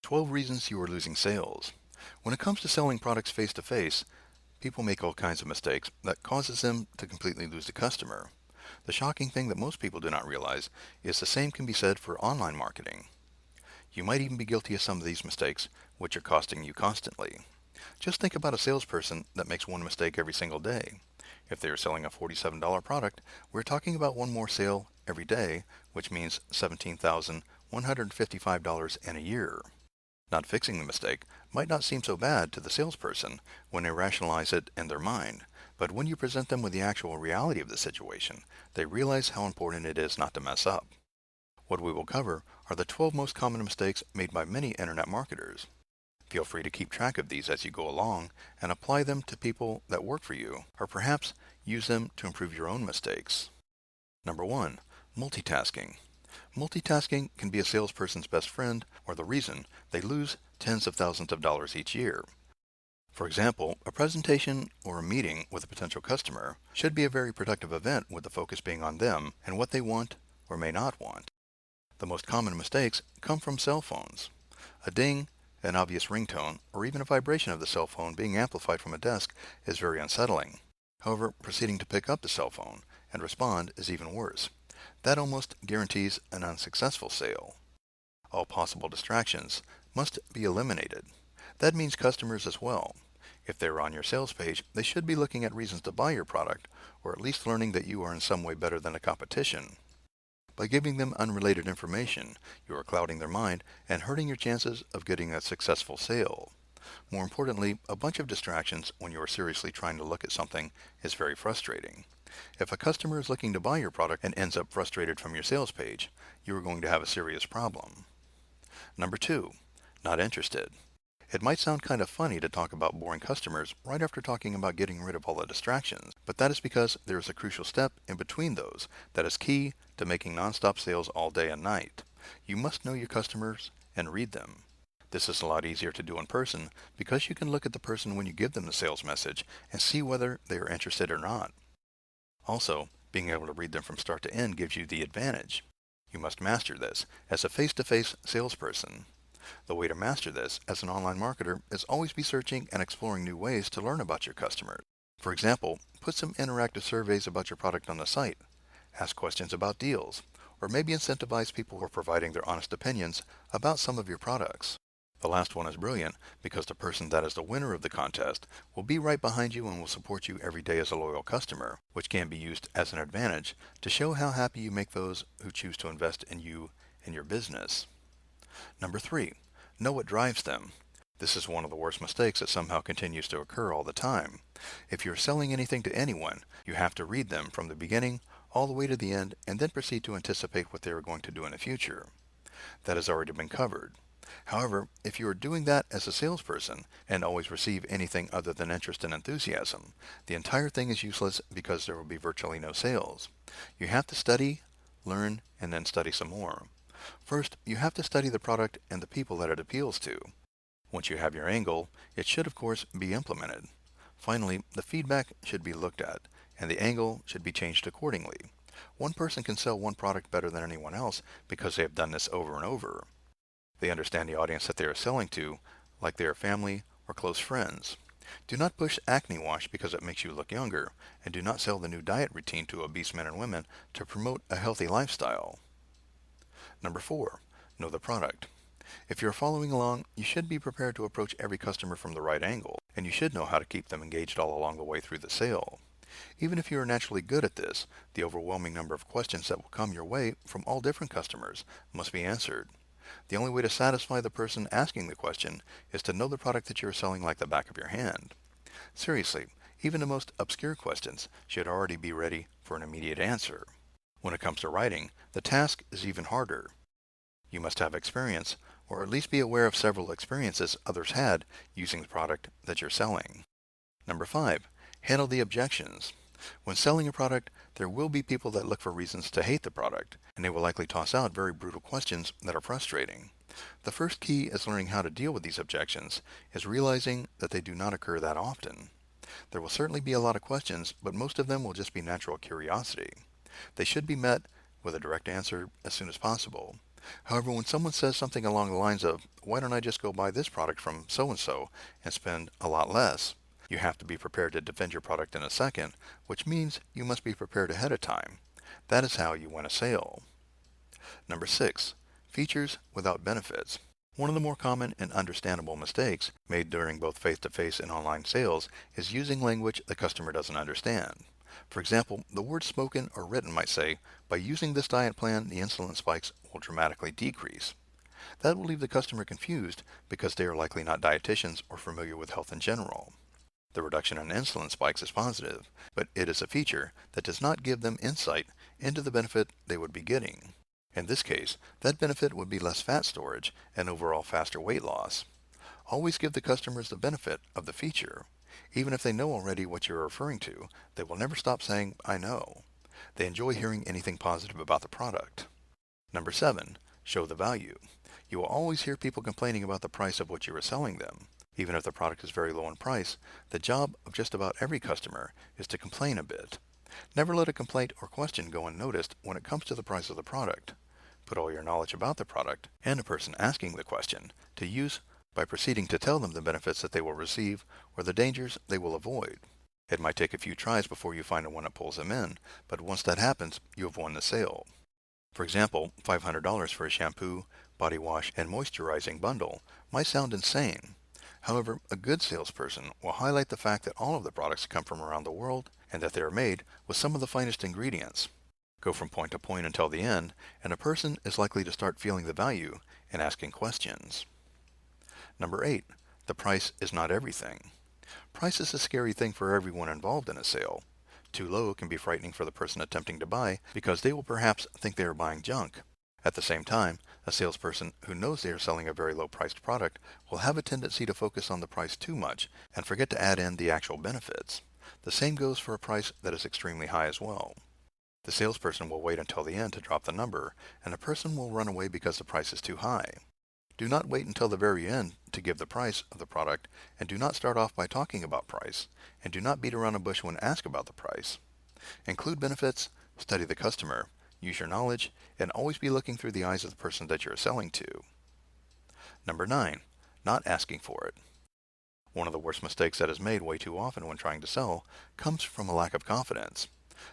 12 reasons you are losing sales. When it comes to selling products face to face, people make all kinds of mistakes that causes them to completely lose the customer. The shocking thing that most people do not realize is the same can be said for online marketing. You might even be guilty of some of these mistakes, which are costing you constantly. Just think about a salesperson that makes one mistake every single day. If they are selling a $47 product, we're talking about one more sale every day, which means $17,155 in a year. Not fixing the mistake might not seem so bad to the salesperson when they rationalize it in their mind, but when you present them with the actual reality of the situation, they realize how important it is not to mess up. What we will cover are the 12 most common mistakes made by many internet marketers. Feel free to keep track of these as you go along and apply them to people that work for you, or perhaps use them to improve your own mistakes. Number 1. Multitasking. Multitasking can be a salesperson's best friend or the reason they lose tens of thousands of dollars each year. For example, a presentation or a meeting with a potential customer should be a very productive event with the focus being on them and what they want or may not want. The most common mistakes come from cell phones. A ding, an obvious ringtone, or even a vibration of the cell phone being amplified from a desk is very unsettling. However, proceeding to pick up the cell phone and respond is even worse. That almost guarantees an unsuccessful sale. All possible distractions must be eliminated. That means customers as well. If they are on your sales page, they should be looking at reasons to buy your product, or at least learning that you are in some way better than the competition. By giving them unrelated information, you are clouding their mind and hurting your chances of getting a successful sale. More importantly, a bunch of distractions when you are seriously trying to look at something is very frustrating. If a customer is looking to buy your product and ends up frustrated from your sales page, you are going to have a serious problem. Number 2. Not interested. It might sound kind of funny to talk about boring customers right after talking about getting rid of all the distractions, but that is because there is a crucial step in between those that is key to making nonstop sales all day and night. You must know your customers and read them. This is a lot easier to do in person because you can look at the person when you give them the sales message and see whether they are interested or not. Also, being able to read them from start to end gives you the advantage. You must master this as a face-to-face salesperson. The way to master this as an online marketer is always be searching and exploring new ways to learn about your customers. For example, put some interactive surveys about your product on the site, ask questions about deals, or maybe incentivize people for providing their honest opinions about some of your products. The last one is brilliant because the person that is the winner of the contest will be right behind you and will support you every day as a loyal customer, which can be used as an advantage to show how happy you make those who choose to invest in you and your business. Number 3. Know what drives them. This is one of the worst mistakes that somehow continues to occur all the time. If you're selling anything to anyone, you have to read them from the beginning all the way to the end and then proceed to anticipate what they are going to do in the future. That has already been covered. However, if you are doing that as a salesperson and always receive anything other than interest and enthusiasm, the entire thing is useless because there will be virtually no sales. You have to study, learn, and then study some more. First, you have to study the product and the people that it appeals to. Once you have your angle, it should of course be implemented. Finally, the feedback should be looked at, and the angle should be changed accordingly. One person can sell one product better than anyone else because they have done this over and over. They understand the audience that they are selling to, like they are family or close friends. Do not push acne wash because it makes you look younger, and do not sell the new diet routine to obese men and women to promote a healthy lifestyle. Number 4. Know the product. If you're following along, you should be prepared to approach every customer from the right angle, and you should know how to keep them engaged all along the way through the sale. Even if you are naturally good at this, the overwhelming number of questions that will come your way from all different customers must be answered. The only way to satisfy the person asking the question is to know the product that you're selling like the back of your hand. Seriously, even the most obscure questions should already be ready for an immediate answer. When it comes to writing, the task is even harder. You must have experience, or at least be aware of several experiences others had using the product that you're selling. Number 5. Handle the objections. When selling a product, there will be people that look for reasons to hate the product, and they will likely toss out very brutal questions that are frustrating. The first key is learning how to deal with these objections, is realizing that they do not occur that often. There will certainly be a lot of questions, but most of them will just be natural curiosity. They should be met with a direct answer as soon as possible. However, when someone says something along the lines of, why don't I just go buy this product from so and spend a lot less? You have to be prepared to defend your product in a second, which means you must be prepared ahead of time. That is how you win a sale. Number 6. Features without benefits. One of the more common and understandable mistakes made during both face-to-face and online sales is using language the customer doesn't understand. For example, the words spoken or written might say, by using this diet plan, the insulin spikes will dramatically decrease. That will leave the customer confused because they are likely not dietitians or familiar with health in general. The reduction in insulin spikes is positive, but it is a feature that does not give them insight into the benefit they would be getting. In this case, that benefit would be less fat storage and overall faster weight loss. Always give the customers the benefit of the feature. Even if they know already what you're referring to, they will never stop saying, I know. They enjoy hearing anything positive about the product. Number 7. Show the value. You will always hear people complaining about the price of what you are selling them. Even if the product is very low in price, the job of just about every customer is to complain a bit. Never let a complaint or question go unnoticed when it comes to the price of the product. Put all your knowledge about the product and the person asking the question to use by proceeding to tell them the benefits that they will receive or the dangers they will avoid. It might take a few tries before you find one that pulls them in, but once that happens, you have won the sale. For example, $500 for a shampoo, body wash, and moisturizing bundle might sound insane. However, a good salesperson will highlight the fact that all of the products come from around the world and that they are made with some of the finest ingredients. Go from point to point until the end, and a person is likely to start feeling the value and asking questions. Number 8. The price is not everything. Price is a scary thing for everyone involved in a sale. Too low can be frightening for the person attempting to buy because they will perhaps think they are buying junk. At the same time, a salesperson who knows they are selling a very low-priced product will have a tendency to focus on the price too much and forget to add in the actual benefits. The same goes for a price that is extremely high as well. The salesperson will wait until the end to drop the number, and a person will run away because the price is too high. Do not wait until the very end to give the price of the product, and do not start off by talking about price, and do not beat around a bush when asked about the price. Include benefits, study the customer, use your knowledge, and always be looking through the eyes of the person that you are selling to. Number 9. Not asking for it. One of the worst mistakes that is made way too often when trying to sell comes from a lack of confidence.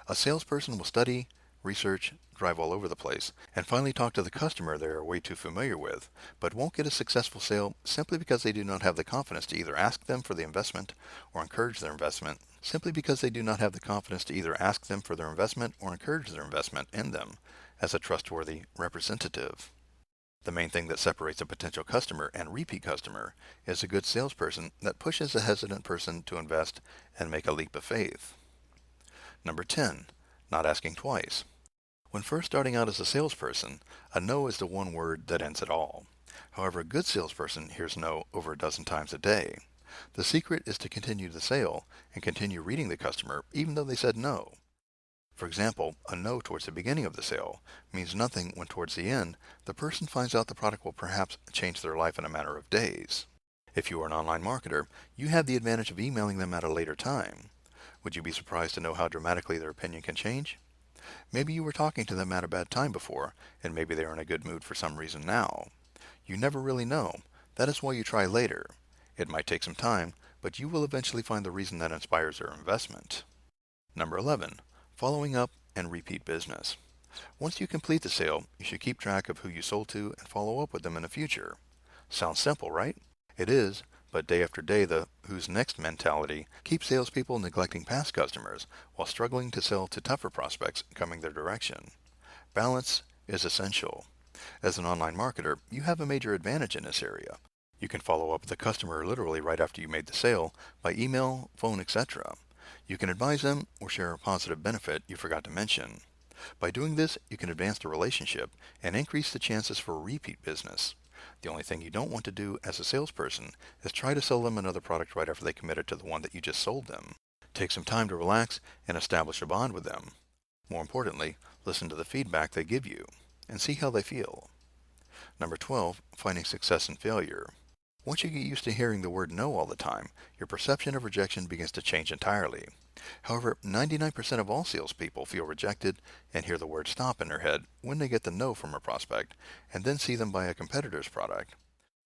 A salesperson will study, research, drive all over the place, and finally talk to the customer they are way too familiar with, but won't get a successful sale simply because they do not have the confidence to either ask them for the investment or encourage their investment, in them as a trustworthy representative. The main thing that separates a potential customer and repeat customer is a good salesperson that pushes a hesitant person to invest and make a leap of faith. Number 10. Not asking twice. When first starting out as a salesperson, a no is the one word that ends it all. However, a good salesperson hears no over a dozen times a day. The secret is to continue the sale and continue reading the customer even though they said no. For example, a no towards the beginning of the sale means nothing when towards the end the person finds out the product will perhaps change their life in a matter of days. If you are an online marketer, you have the advantage of emailing them at a later time. Would you be surprised to know how dramatically their opinion can change? Maybe you were talking to them at a bad time before, and maybe they are in a good mood for some reason now. You never really know. That is why you try later. It might take some time, but you will eventually find the reason that inspires their investment. Number 11. Following up and repeat business. Once you complete the sale, you should keep track of who you sold to and follow up with them in the future. Sounds simple, right? It is, but day after day the who's next mentality keeps salespeople neglecting past customers while struggling to sell to tougher prospects coming their direction. Balance is essential. As an online marketer, you have a major advantage in this area. You can follow up with the customer literally right after you made the sale by email, phone, etc. You can advise them or share a positive benefit you forgot to mention. By doing this, you can advance the relationship and increase the chances for repeat business. The only thing you don't want to do as a salesperson is try to sell them another product right after they committed to the one that you just sold them. Take some time to relax and establish a bond with them. More importantly, listen to the feedback they give you and see how they feel. Number 12, finding success and failure. Once you get used to hearing the word no all the time, your perception of rejection begins to change entirely. However, 99% of all salespeople feel rejected and hear the word stop in their head when they get the no from a prospect and then see them buy a competitor's product.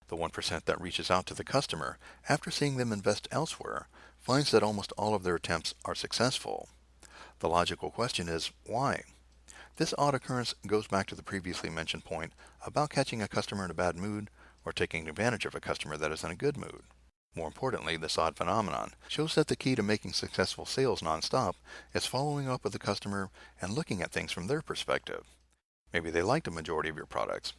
The 1% that reaches out to the customer after seeing them invest elsewhere finds that almost all of their attempts are successful. The logical question is, why? This odd occurrence goes back to the previously mentioned point about catching a customer in a bad mood or taking advantage of a customer that is in a good mood. More importantly, this odd phenomenon shows that the key to making successful sales nonstop is following up with the customer and looking at things from their perspective. Maybe they liked a majority of your products.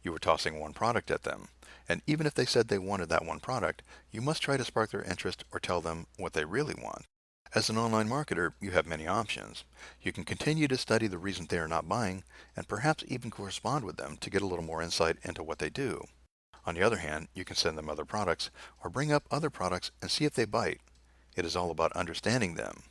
You were tossing one product at them, and even if they said they wanted that one product, you must try to spark their interest or tell them what they really want. As an online marketer, you have many options. You can continue to study the reason they are not buying, and perhaps even correspond with them to get a little more insight into what they do. On the other hand, you can send them other products or bring up other products and see if they bite. It is all about understanding them.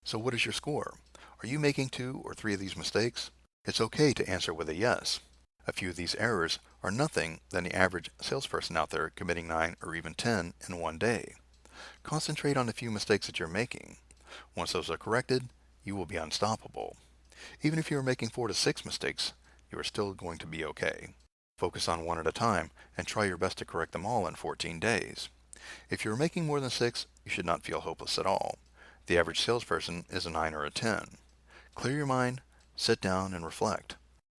So what is your score? Are you making 2 or 3 of these mistakes? It's okay to answer with a yes. A few of these errors are nothing than the average salesperson out there committing 9 or even 10 in one day. Concentrate on the few mistakes that you're making. Once those are corrected, you will be unstoppable. Even if you are making 4 to 6 mistakes, you are still going to be okay. Focus on one at a time and try your best to correct them all in 14 days. If you're making more than 6, you should not feel hopeless at all. The average salesperson is a 9 or a 10. Clear your mind, sit down, and reflect.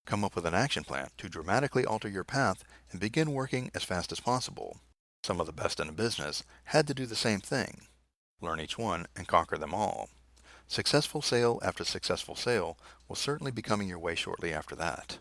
Come up with an action plan to dramatically alter your path and begin working as fast as possible. Some of the best in the business had to do the same thing. Learn each one and conquer them all. Successful sale after successful sale will certainly be coming your way shortly after that.